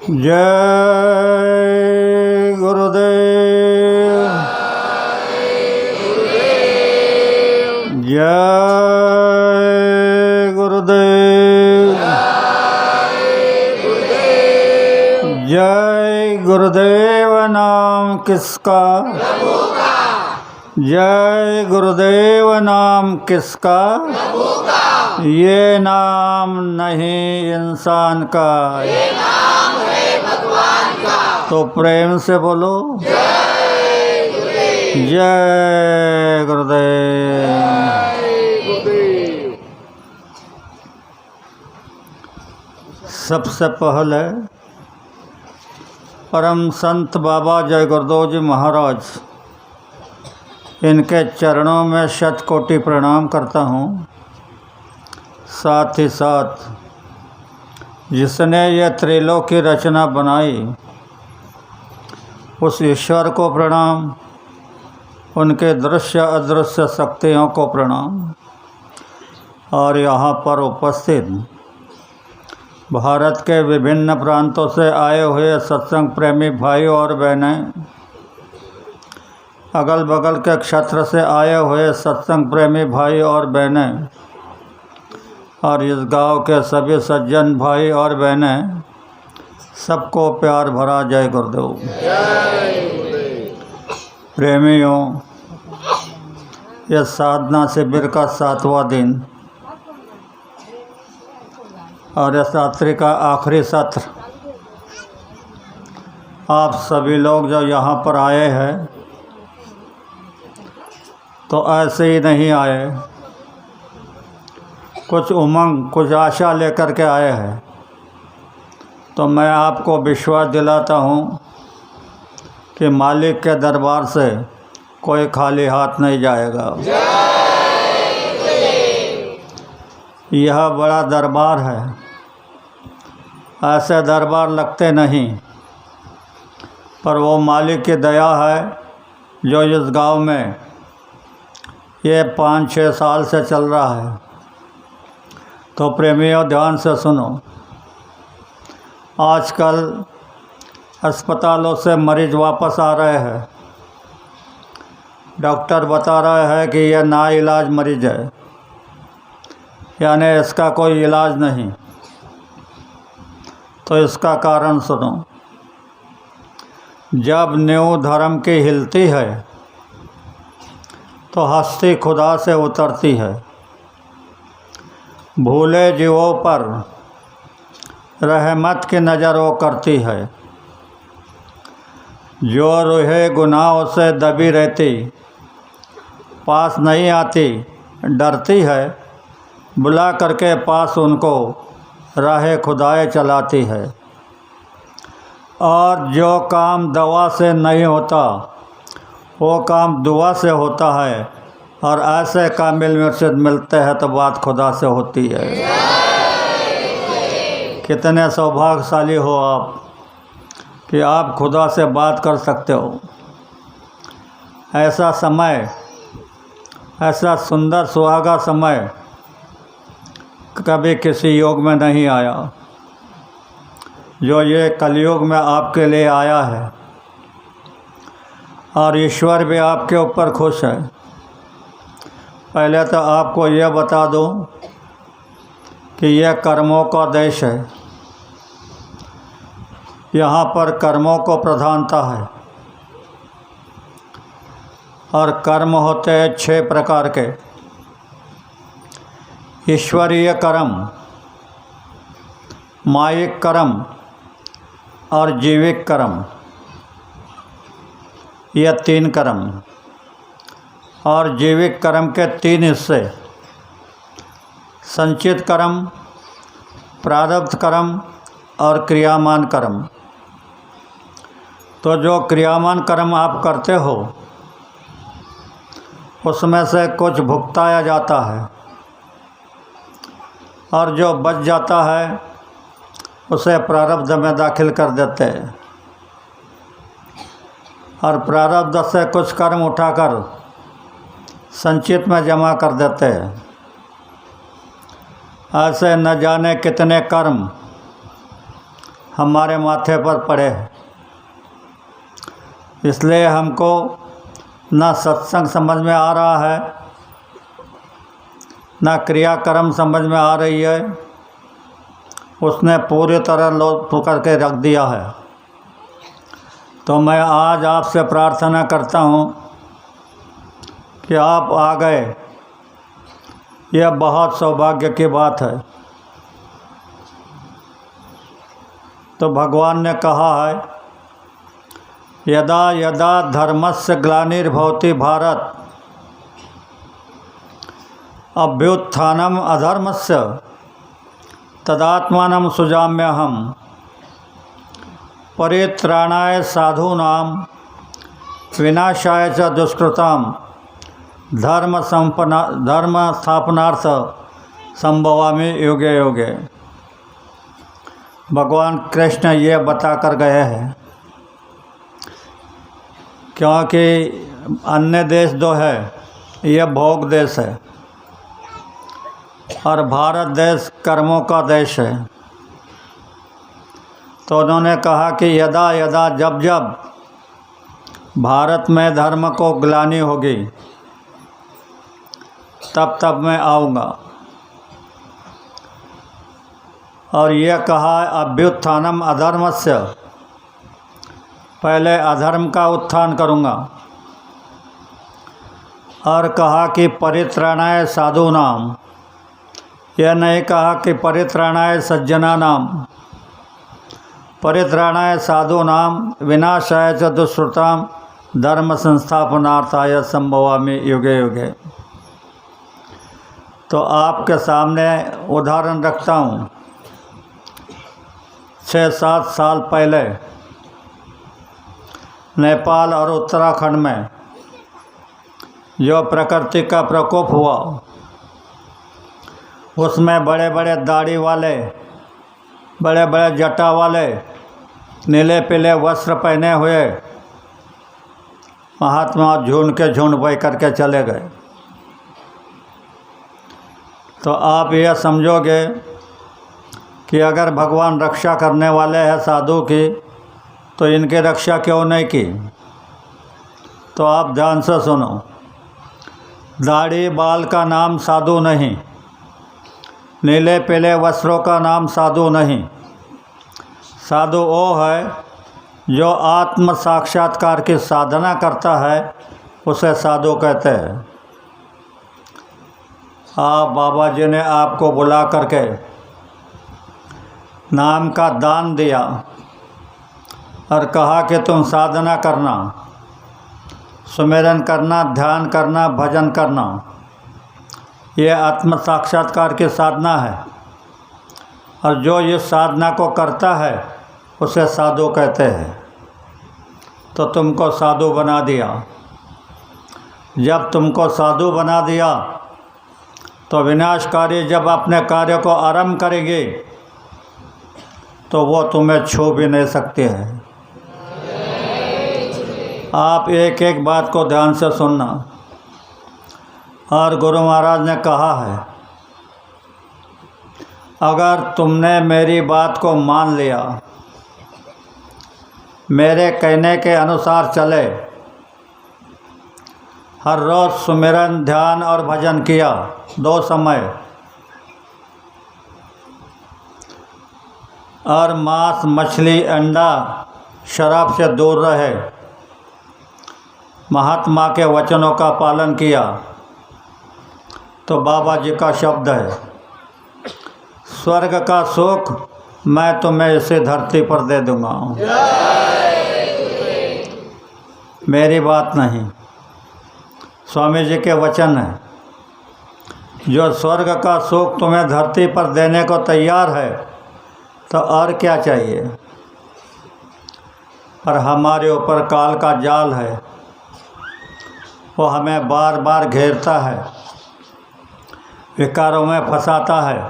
जय गुरुदेव। जय गुरुदेव। जय गुरुदेव नाम किसका? जय गुरुदेव नाम किसका? ये नाम नहीं इंसान का, ये नाम है भगवान का। तो प्रेम से बोलो जय गुरुदेव। जय गुरुदेव। सबसे पहले परम संत बाबा जय गुरुदेव जी महाराज, इनके चरणों में शतकोटि प्रणाम करता हूँ। साथ ही साथ जिसने ये त्रिलोक की रचना बनाई उस ईश्वर को प्रणाम, उनके दृश्य अदृश्य शक्तियों को प्रणाम, और यहाँ पर उपस्थित भारत के विभिन्न प्रांतों से आए हुए सत्संग प्रेमी भाइयों और बहनें, अगल बगल के क्षेत्र से आए हुए सत्संग प्रेमी भाई और बहनें, और इस गांव के सभी सज्जन भाई और बहनें, सबको प्यार भरा जय गुरुदेव। प्रेमियों, यह साधना शिविर का 7वां दिन और इस रात्रि का आखिरी सत्र। आप सभी लोग जो यहाँ पर आए हैं तो ऐसे ही नहीं आए, कुछ उमंग कुछ आशा लेकर के आए हैं। तो मैं आपको विश्वास दिलाता हूँ कि मालिक के दरबार से कोई खाली हाथ नहीं जाएगा। यह बड़ा दरबार है, ऐसे दरबार लगते नहीं, पर वो मालिक की दया है जो इस गांव में ये 5-6 साल से चल रहा है। तो प्रेमियों, ध्यान से सुनो। आजकल अस्पतालों से मरीज वापस आ रहे हैं, डॉक्टर बता रहे हैं कि यह नाइलाज मरीज है, यानी इसका कोई इलाज नहीं। तो इसका कारण सुनो। जब नींव धर्म की हिलती है तो हस्ती खुदा से उतरती है। भूले जीवों पर रहमत की नज़र वो करती है। जो रूहे गुनाहों से दबी रहती, पास नहीं आती, डरती है, बुला करके पास उनको राह खुदाए चलाती है। और जो काम दवा से नहीं होता वो काम दुआ से होता है, और ऐसे कामिल मुर्शिद मिलते हैं तो बात खुदा से होती है। कितने सौभाग्यशाली हो आप कि आप खुदा से बात कर सकते हो। ऐसा समय, ऐसा सुंदर सुहागा समय कभी किसी योग में नहीं आया जो ये कलयुग में आपके लिए आया है। और ईश्वर भी आपके ऊपर खुश है। पहले तो आपको यह बता दूं कि यह कर्मों का देश है। यहाँ पर कर्मों को प्रधानता है, और कर्म होते हैं 6 प्रकार के। ईश्वरीय कर्म, मायिक कर्म और जीविक कर्म, यह 3 कर्म। और जीविक कर्म के 3 हिस्से: संचित कर्म, प्रारब्ध कर्म और क्रियामान कर्म। तो जो क्रियामान कर्म आप करते हो उसमें से कुछ भुगताया जाता है, और जो बच जाता है उसे प्रारब्ध में दाखिल कर देते हैं, और प्रारब्ध से कुछ कर्म उठाकर संचित में जमा कर देते हैं। ऐसे न जाने कितने कर्म हमारे माथे पर पड़े हैं। इसलिए हमको ना सत्संग समझ में आ रहा है, ना क्रियाक्रम समझ में आ रही है। उसने पूरी तरह लोट पकड़ के रख दिया है। तो मैं आज आपसे प्रार्थना करता हूँ कि आप आ गए, यह बहुत सौभाग्य की बात है। तो भगवान ने कहा है, यदा यदा धर्मस्य ग्लानिर्भवति भारत अभ्युत्थानम अधर्मस्य तदात्मानं सुजाम्यहम् परित्राणाय साधूनां विनाशाय च दुष्कृतां धर्म स्थापनार्थ संभवामि युगे युगे। भगवान कृष्ण ये बता कर गए हैं, क्योंकि अन्य देश जो है ये भोग देश है और भारत देश कर्मों का देश है। तो उन्होंने कहा कि यदा यदा जब जब भारत में धर्म को ग्लानि होगी तब तब मैं आऊँगा। और यह कहा अभ्युत्थानम अधर्मस्य, पहले अधर्म का उत्थान करूँगा। और कहा कि परित्राणाय साधूनाम, यह नहीं कहा कि परित्राणाय सज्जनानाम। परित्राणाय साधूनाम विनाशाय च दुष्कृताम धर्म संस्थापनार्थाय संभवामि युगे युगे। तो आपके सामने उदाहरण रखता हूँ। 6-7 साल पहले नेपाल और उत्तराखंड में जो प्रकृति का प्रकोप हुआ, उसमें बड़े बड़े दाढ़ी वाले, बड़े बड़े जटा वाले, नीले पीले वस्त्र पहने हुए महात्मा झुंड के झुंड बह करके चले गए। तो आप यह समझोगे कि अगर भगवान रक्षा करने वाले हैं साधु की, तो इनकी रक्षा क्यों नहीं की। तो आप ध्यान से सुनो, दाढ़ी बाल का नाम साधु नहीं, नीले पीले वस्त्रों का नाम साधु नहीं। साधु वो है जो आत्म साक्षात्कार की साधना करता है, उसे साधु कहते हैं। आप बाबा जी ने आपको बुला करके नाम का दान दिया और कहा कि तुम साधना करना, सुमिरन करना, ध्यान करना, भजन करना। ये आत्म साक्षात्कार की साधना है। और जो इस साधना को करता है उसे साधु कहते हैं। तो तुमको साधु बना दिया। जब तुमको साधु बना दिया तो विनाशकारी जब अपने कार्य को आरंभ करेंगे तो वो तुम्हें छू भी नहीं सकते हैं। आप एक एक बात को ध्यान से सुनना। और गुरु महाराज ने कहा है, अगर तुमने मेरी बात को मान लिया, मेरे कहने के अनुसार चले, हर रोज़ सुमिरन, ध्यान और भजन किया 2 समय, और मांस, मछली, अंडा, शराब से दूर रहे, महात्मा के वचनों का पालन किया, तो बाबा जी का शब्द है, स्वर्ग का सुख मैं तुम्हें इसे धरती पर दे दूंगा। मेरी बात नहीं, स्वामी जी के वचन है। जो स्वर्ग का सुख तुम्हें धरती पर देने को तैयार है, तो और क्या चाहिए। पर हमारे ऊपर काल का जाल है, वो हमें बार बार घेरता है, विकारों में फंसाता है।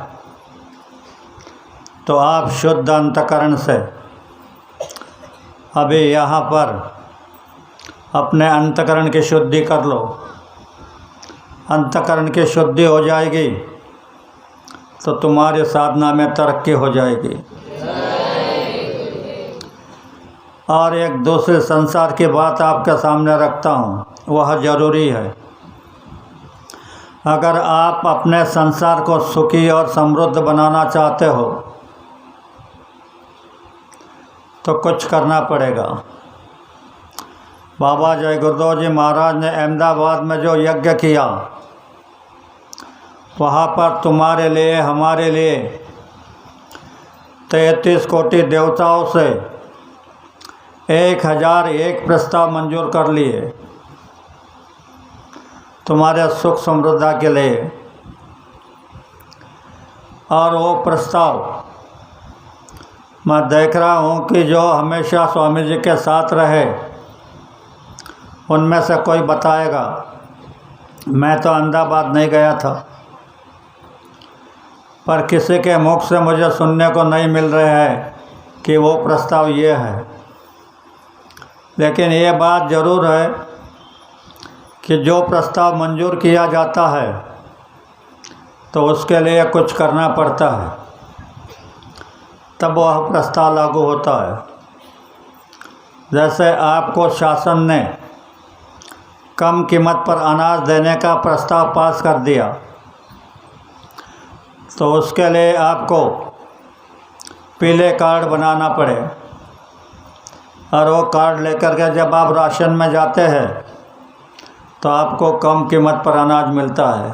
तो आप शुद्ध अंतकरण से अभी यहाँ पर अपने अंतकरण की शुद्धि कर लो। अंतकरण की शुद्धि हो जाएगी तो तुम्हारी साधना में तरक्की हो जाएगी। और एक दूसरे संसार की बात आपके सामने रखता हूँ, वह ज़रूरी है। अगर आप अपने संसार को सुखी और समृद्ध बनाना चाहते हो तो कुछ करना पड़ेगा। बाबा जय गुरुदेव जी महाराज ने अहमदाबाद में जो यज्ञ किया, वहाँ पर तुम्हारे लिए, हमारे लिए 33 कोटि देवताओं से 1001 प्रस्ताव मंजूर कर लिए तुम्हारे सुख समृद्धि के लिए। और वो प्रस्ताव मैं देख रहा हूँ कि जो हमेशा स्वामी जी के साथ रहे, उनमें से कोई बताएगा। मैं तो अहमदाबाद नहीं गया था, पर किसी के मुख से मुझे सुनने को नहीं मिल रहा है कि वो प्रस्ताव ये है। लेकिन ये बात ज़रूर है कि जो प्रस्ताव मंजूर किया जाता है तो उसके लिए कुछ करना पड़ता है, तब वह प्रस्ताव लागू होता है। जैसे आपको शासन ने कम कीमत पर अनाज देने का प्रस्ताव पास कर दिया, तो उसके लिए आपको पीले कार्ड बनाना पड़े, और वो कार्ड लेकर के जब आप राशन में जाते हैं तो आपको कम कीमत पर अनाज मिलता है।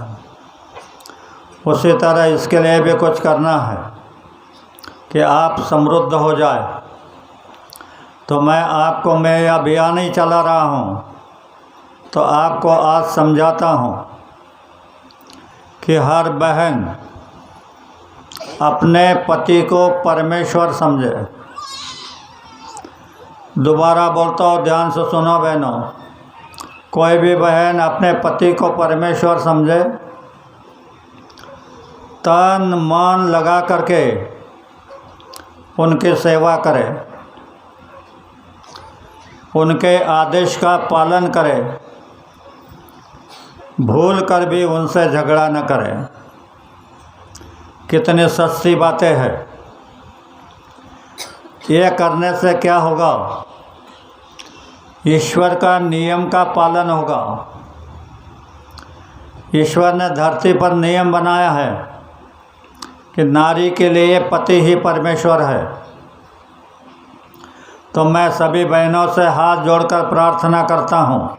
उसी तरह इसके लिए भी कुछ करना है कि आप समृद्ध हो जाए। तो मैं यह अभियान ही चला रहा हूँ, तो आपको आज समझाता हूँ कि हर बहन अपने पति को परमेश्वर समझे। दोबारा बोलता हूँ, ध्यान से सुनो बहनों। कोई भी बहन अपने पति को परमेश्वर समझे, तन मन लगा करके उनकी सेवा करे, उनके आदेश का पालन करे, भूल कर भी उनसे झगड़ा न करे। कितनी सस्ती बातें हैं। ये करने से क्या होगा? ईश्वर का नियम का पालन होगा। ईश्वर ने धरती पर नियम बनाया है कि नारी के लिए पति ही परमेश्वर है। तो मैं सभी बहनों से हाथ जोड़कर प्रार्थना करता हूँ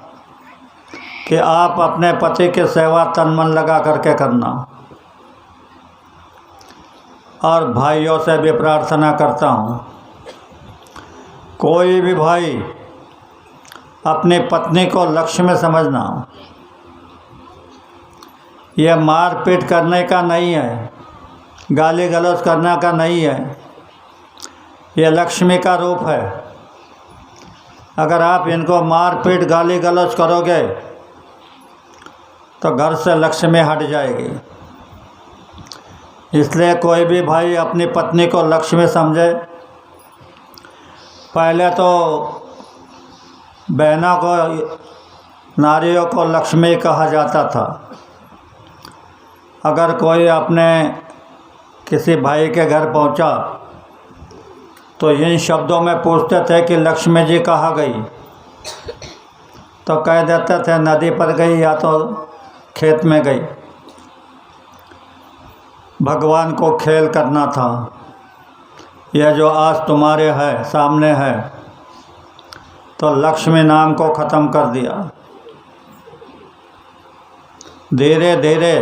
कि आप अपने पति की सेवा तन मन लगा करके करना। और भाइयों से भी प्रार्थना करता हूँ, कोई भी भाई अपनी पत्नी को लक्ष्मी समझना। यह मारपीट करने का नहीं है, गाली गलौज करने का नहीं है। यह लक्ष्मी का रूप है। अगर आप इनको मारपीट गाली गलौज करोगे तो घर से लक्ष्मी हट जाएगी। इसलिए कोई भी भाई अपनी पत्नी को लक्ष्मी समझे। पहले तो बहनों को, नारियों को लक्ष्मी कहा जाता था। अगर कोई अपने किसी भाई के घर पहुंचा तो इन शब्दों में पूछते थे कि लक्ष्मी जी कहाँ गई, तो कह देते थे नदी पर गई या तो खेत में गई। भगवान को खेल करना था। यह जो आज तुम्हारे है सामने है, तो लक्ष्मी नाम को ख़त्म कर दिया। धीरे धीरे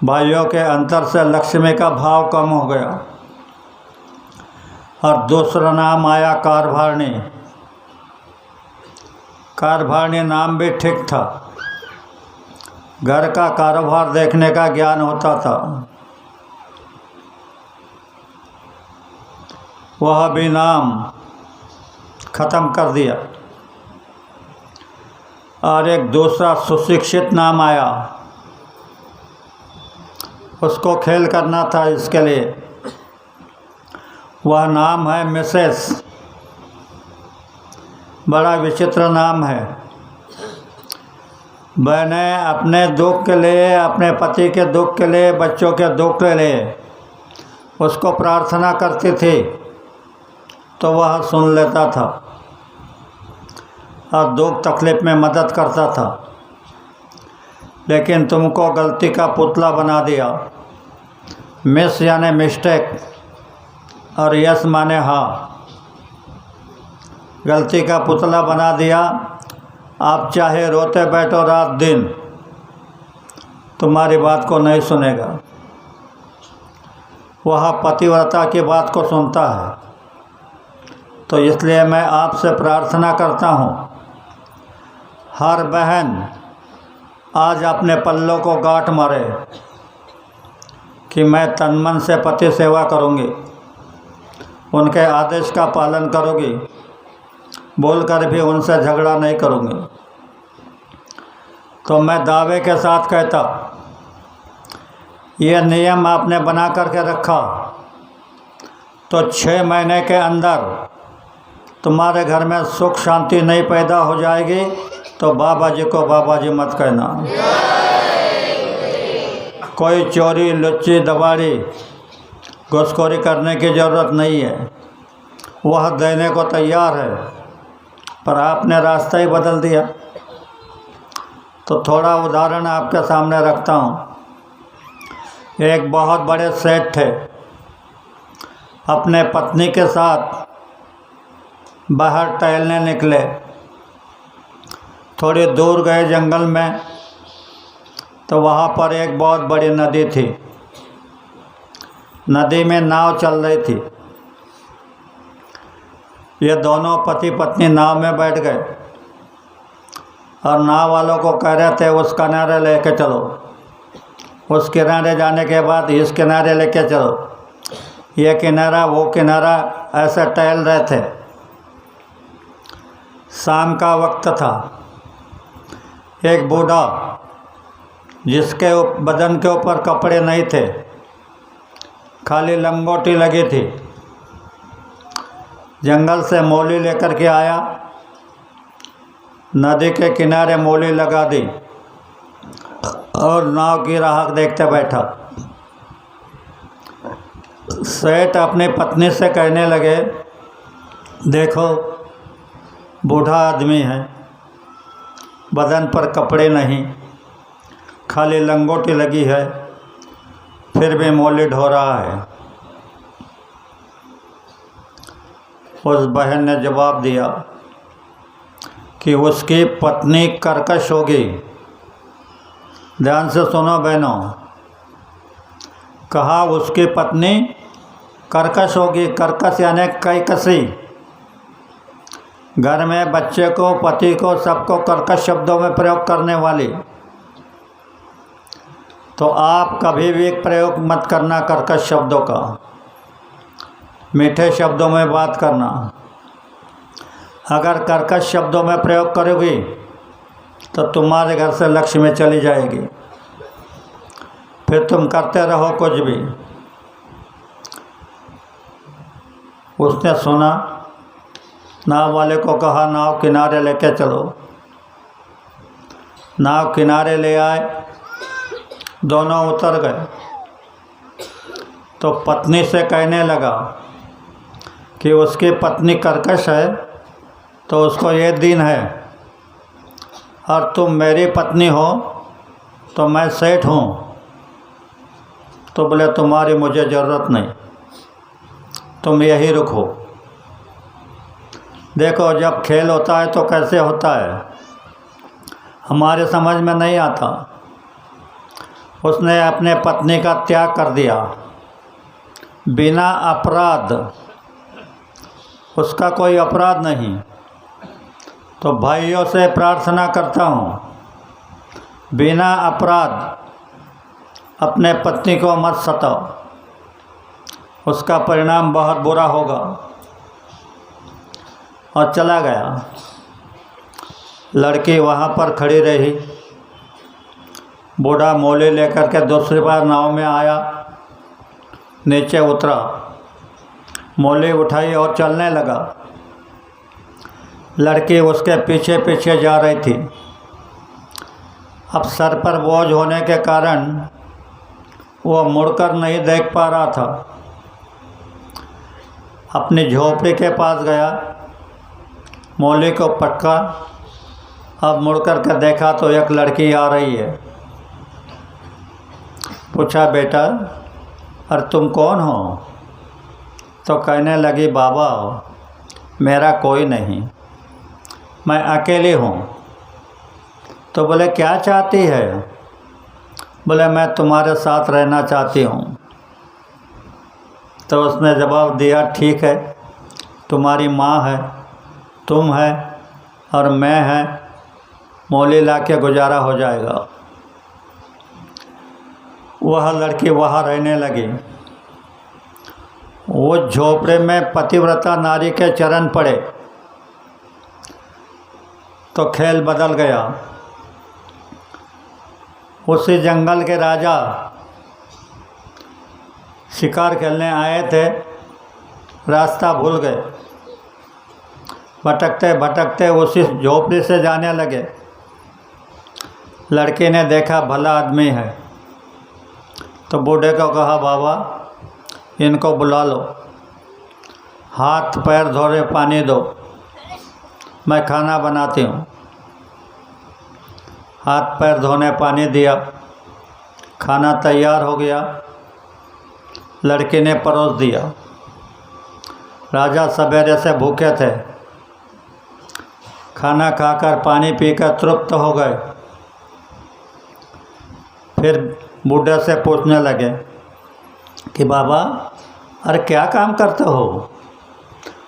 भाइयों के अंतर से लक्ष्मी का भाव कम हो गया और दूसरा नाम आया कारभारणी। कारभारणी नाम भी ठीक था। घर का कारोबार देखने का ज्ञान होता था। वह भी नाम ख़त्म कर दिया और एक दूसरा सुशिक्षित नाम आया, उसको खेल करना था। इसके लिए वह नाम है मिसेस। बड़ा विचित्र नाम है। बहनें अपने दुख के लिए, अपने पति के दुख के लिए, बच्चों के दुख के लिए उसको प्रार्थना करती थी, तो वह सुन लेता था और दुख तकलीफ़ में मदद करता था, लेकिन तुमको गलती का पुतला बना दिया। मिस यानी मिस्टेक और यस माने हाँ। गलती का पुतला बना दिया। आप चाहे रोते बैठो रात दिन, तुम्हारी बात को नहीं सुनेगा। वह पतिव्रता की बात को सुनता है। तो इसलिए मैं आपसे प्रार्थना करता हूँ, हर बहन आज अपने पल्लों को गांठ मारे कि मैं तन मन से पति सेवा करूँगी, उनके आदेश का पालन करूँगी, बोलकर भी उनसे झगड़ा नहीं करूँगी। तो मैं दावे के साथ कहता, यह नियम आपने बना करके रखा तो 6 महीने के अंदर तुम्हारे घर में सुख शांति नहीं पैदा हो जाएगी, तो बाबा जी को बाबा जी मत कहना। कोई चोरी लुच्ची दबाड़ी घुसखोरी करने की ज़रूरत नहीं है, वह देने को तैयार है, पर आपने रास्ता ही बदल दिया। तो थोड़ा उदाहरण आपके सामने रखता हूँ। एक बहुत बड़े सेठ थे, अपने पत्नी के साथ बाहर टहलने निकले। थोड़ी दूर गए जंगल में, तो वहाँ पर एक बहुत बड़ी नदी थी। नदी में नाव चल रही थी। ये दोनों पति पत्नी नाव में बैठ गए और नाव वालों को कह रहे थे उस किनारे लेके चलो, उस किनारे जाने के बाद इस किनारे लेके चलो, ये किनारा वो किनारा, ऐसे टहल रहे थे। शाम का वक्त था। एक बूढ़ा जिसके बदन के ऊपर कपड़े नहीं थे, खाली लंगोटी लगी थी, जंगल से मौली लेकर के आया, नदी के किनारे मौली लगा दी और नाव की राह देखते बैठा। सेठ अपनी पत्नी से कहने लगे, देखो बूढ़ा आदमी है, बदन पर कपड़े नहीं, खाली लंगोटी लगी है, फिर भी मौली ढो रहा है। उस बहन ने जवाब दिया कि उसकी पत्नी कर्कश होगी। ध्यान से सुनो बहनों, कहा उसकी पत्नी कर्कश होगी। कर्कश यानी कैकसी। घर में बच्चे को, पति को, सबको कर्कश शब्दों में प्रयोग करने वाली। तो आप कभी भी प्रयोग मत करना कर्कश शब्दों का, मीठे शब्दों में बात करना। अगर कर्कश शब्दों में प्रयोग करोगी तो तुम्हारे घर से लक्ष्मी चली जाएगी, फिर तुम करते रहो कुछ भी। उसने सुना, नाव वाले को कहा नाव किनारे लेके चलो। नाव किनारे ले आए, दोनों उतर गए। तो पत्नी से कहने लगा कि उसकी पत्नी कर्कश है तो उसको ये दिन है, और तुम मेरी पत्नी हो तो मैं सेठ हूँ। तो बोले तुम्हारी मुझे ज़रूरत नहीं, तुम यही रुको। देखो जब खेल होता है तो कैसे होता है, हमारे समझ में नहीं आता। उसने अपने पत्नी का त्याग कर दिया बिना अपराध, उसका कोई अपराध नहीं। तो भाइयों से प्रार्थना करता हूँ, बिना अपराध अपने पत्नी को मत सताओ, उसका परिणाम बहुत बुरा होगा। और चला गया। लड़की वहाँ पर खड़ी रही। बूढ़ा मौली लेकर के दूसरी बार नाव में आया, नीचे उतरा, मौली उठाई और चलने लगा। लड़की उसके पीछे पीछे जा रही थी। अब सर पर बोझ होने के कारण वो मुड़कर नहीं देख पा रहा था। अपनी झोपड़ी के पास गया, मौली को पटका। अब मुड़ कर के देखा तो एक लड़की आ रही है। पूछा, बेटा अरे तुम कौन हो? तो कहने लगी, बाबा मेरा कोई नहीं, मैं अकेली हूँ। तो बोले, क्या चाहती है? बोले, मैं तुम्हारे साथ रहना चाहती हूँ। तो उसने जवाब दिया, ठीक है, तुम्हारी माँ है, तुम है और मैं है, मौली ला के गुजारा हो जाएगा। वह लड़की वहाँ रहने लगी। वो झोपड़े में पतिव्रता नारी के चरण पड़े तो खेल बदल गया। उसी जंगल के राजा शिकार खेलने आए थे, रास्ता भूल गए। भटकते भटकते उसी झोपड़ी से जाने लगे। लड़की ने देखा भला आदमी है, तो बूढ़े को कहा, बाबा इनको बुला लो, हाथ पैर धोने पानी दो, मैं खाना बनाती हूँ। हाथ पैर धोने पानी दिया, खाना तैयार हो गया, लड़की ने परोस दिया। राजा सवेरे से भूखे थे, खाना खाकर पानी पीकर तृप्त हो गए। फिर बूढ़े से पूछने लगे कि बाबा अरे क्या काम करते हो?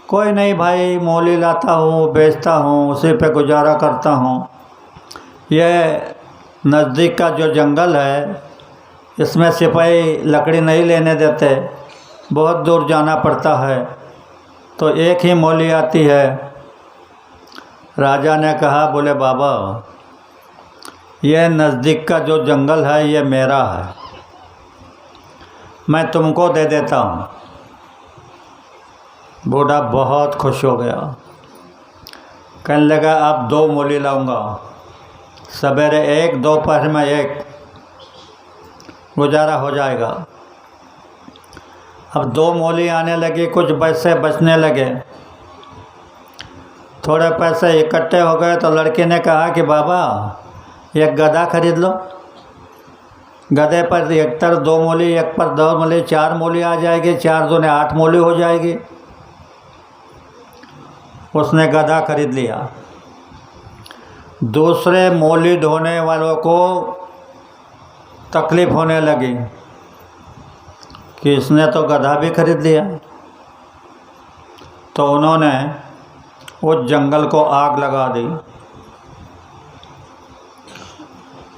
कोई नहीं भाई, मौली लाता हूँ, बेचता हूँ, उसी पे गुजारा करता हूँ। यह नज़दीक का जो जंगल है, इसमें सिपाही लकड़ी नहीं लेने देते, बहुत दूर जाना पड़ता है, तो एक ही मौली आती है। राजा ने कहा, बोले बाबा यह नज़दीक का जो जंगल है ये मेरा है, मैं तुमको दे देता हूँ। बूढ़ा बहुत खुश हो गया, कहने लगा अब 2 मौली लाऊंगा, सवेरे 1, दोपहर में 1, गुजारा हो जाएगा। अब 2 मौली आने लगी, कुछ पैसे बचने लगे, थोड़े पैसे इकट्ठे हो गए तो लड़के ने कहा कि बाबा एक गधा खरीद लो, गधे पर एक पर 2 मौली, एक पर 2 मौली, 4 मौली आ जाएगी, 4 दूने 8 मौली हो जाएगी। उसने गधा खरीद लिया। दूसरे मौली ढोने वालों को तकलीफ़ होने लगी कि इसने तो गधा भी खरीद लिया, तो उन्होंने उस जंगल को आग लगा दी।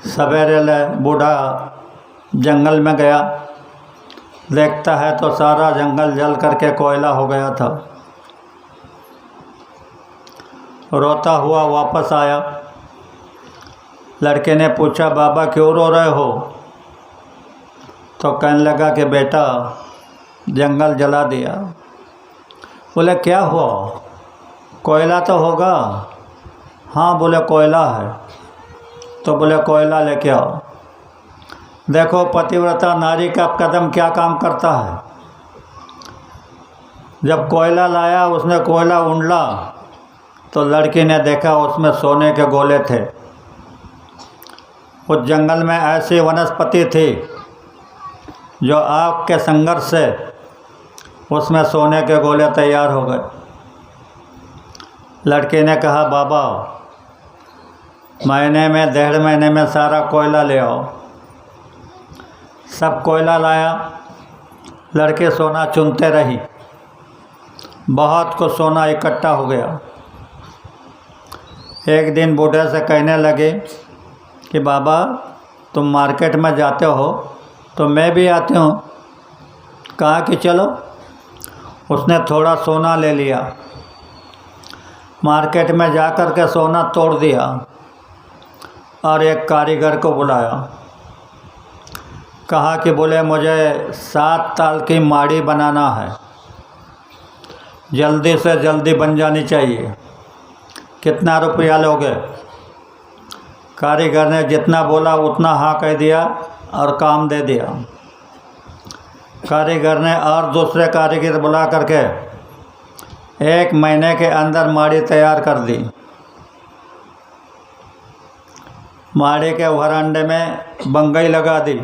सवेरे बूढ़ा जंगल में गया, देखता है तो सारा जंगल जल करके कोयला हो गया था। रोता हुआ वापस आया। लड़के ने पूछा, बाबा क्यों रो रहे हो? तो कहने लगा कि बेटा जंगल जला दिया। बोले क्या हुआ? कोयला तो होगा। हाँ, बोले कोयला है। तो बोले कोयला लेके आओ। देखो पतिव्रता नारी का कदम क्या काम करता है। जब कोयला लाया, उसने कोयला उंडला तो लड़की ने देखा उसमें सोने के गोले थे। उस जंगल में ऐसी वनस्पति थी जो आग के संघर्ष से उसमें सोने के गोले तैयार हो गए। लड़के ने कहा, बाबा महीने में 1.5 महीने में सारा कोयला ले आओ। सब कोयला लाया। लड़के सोना चुनते रही, बहुत कुछ सोना इकट्ठा हो गया। एक दिन बूढ़े से कहने लगे कि बाबा तुम मार्केट में जाते हो तो मैं भी आती हूँ। कहा कि चलो। उसने थोड़ा सोना ले लिया, मार्केट में जा कर के सोना तोड़ दिया और एक कारीगर को बुलाया। कहा कि बोले मुझे 7 ताल की माड़ी बनाना है, जल्दी से जल्दी बन जानी चाहिए, कितना रुपया लोगे? कारीगर ने जितना बोला उतना हाँ कह दिया और काम दे दिया। कारीगर ने और दूसरे कारीगर बुला करके 1 महीने के अंदर माड़ी तैयार कर दी। माड़ी के वरांडे में बंगई लगा दी।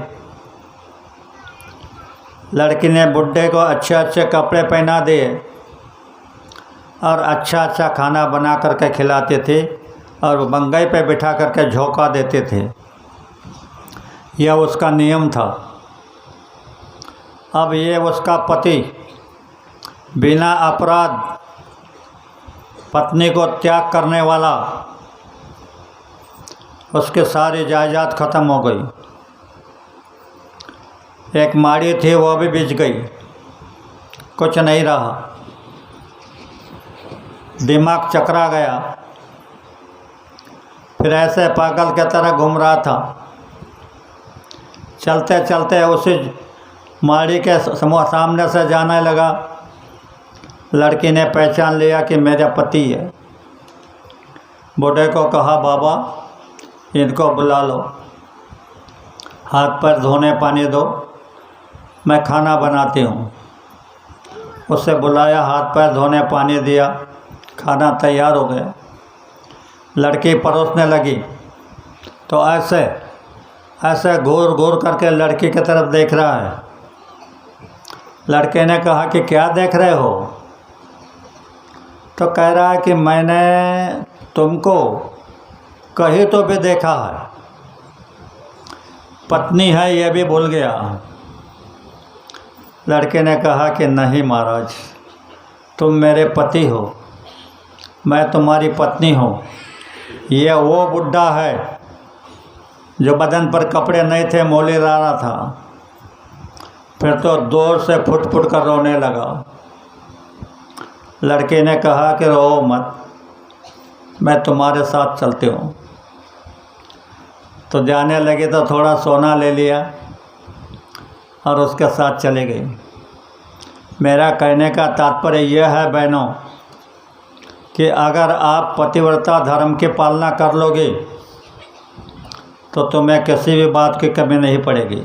लड़की ने बुड्ढे को अच्छे अच्छे कपड़े पहना दिए और अच्छा अच्छा खाना बना करके खिलाते थे और बंगई पे बिठा करके झोंका देते थे। यह उसका नियम था। अब ये उसका पति बिना अपराध पत्नी को त्याग करने वाला, उसके सारी जायदाद ख़त्म हो गई। एक माड़ी थी वो भी बिछ गई, कुछ नहीं रहा। दिमाग चकरा गया। फिर ऐसे पागल की तरह घूम रहा था। चलते चलते उसी माड़ी के सामने से जाने लगा। लड़की ने पहचान लिया कि मेरा पति है। बूढ़े को कहा, बाबा इनको बुला लो, हाथ पैर धोने पानी दो, मैं खाना बनाती हूँ। उसे बुलाया, हाथ पैर धोने पानी दिया, खाना तैयार हो गया। लड़की परोसने लगी तो ऐसे ऐसे घूर घूर करके लड़की की तरफ देख रहा है। लड़के ने कहा कि क्या देख रहे हो? तो कह रहा है कि मैंने तुमको कहीं तो भी देखा है, पत्नी है ये भी भूल गया। लड़के ने कहा कि नहीं महाराज, तुम मेरे पति हो, मैं तुम्हारी पत्नी हूँ। ये वो बुड्ढा है जो बदन पर कपड़े नहीं थे, मोली ला रहा था। फिर तो जोर से फुट फुट कर रोने लगा। लड़के ने कहा कि रो मत, मैं तुम्हारे साथ चलती हूँ। तो जाने लगी तो थोड़ा सोना ले लिया और उसके साथ चले गई। मेरा कहने का तात्पर्य यह है बहनों कि अगर आप पतिव्रता धर्म की पालना कर लोगे तो तुम्हें किसी भी बात की कमी नहीं पड़ेगी।